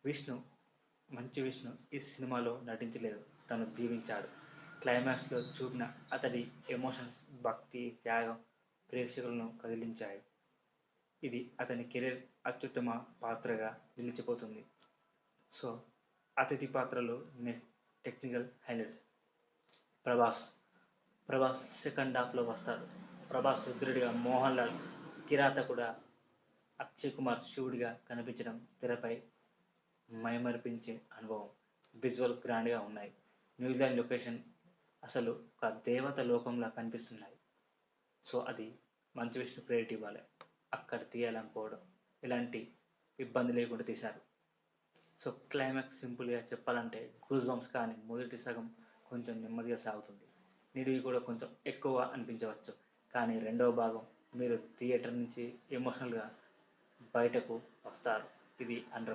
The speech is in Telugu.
విష్ణు విష్ణు ఈ సినిమాలో నటించలేదు, తను జీవించాడు. క్లైమాక్స్లో చూపిన అతడి ఎమోషన్స్, భక్తి, త్యాగం ప్రేక్షకులను కదిలించాయి. ఇది అతని కెరీర్ అత్యుత్తమ పాత్రగా నిలిచిపోతుంది. సో అతిథి పాత్రలో technical highlights. Prabhas Prabhas second హాఫ్లో వస్తాడు. ప్రభాస్ రుద్రుడిగా, మోహన్ లాల్ కిరాతకుడా, అక్షయ్ కుమార్ శివుడిగా కనిపించడం తెరపై మైమరిపించే అనుభవం. విజువల్ గ్రాండ్గా ఉన్నాయి. న్యూజిలాండ్ లొకేషన్ అసలు ఒక దేవత లోకంలా కనిపిస్తున్నాయి. సో అది మంచు విష్ణు క్రెడిట్ ఇవ్వాలి. అక్కడ తీయాలనుకోవడం ఎలాంటి ఇబ్బంది లేకుండా తీశారు. సో క్లైమాక్స్ సింపుల్గా చెప్పాలంటే గూస్ బంప్స్, కానీ మొదటి సగం కొంచెం నెమ్మదిగా సాగుతుంది. నిడివి కూడా కొంచెం ఎక్కువ అనిపించవచ్చు, కానీ రెండవ భాగం మీరు థియేటర్ నుంచి ఎమోషనల్గా బయటకు వస్తారు. ఇది 100%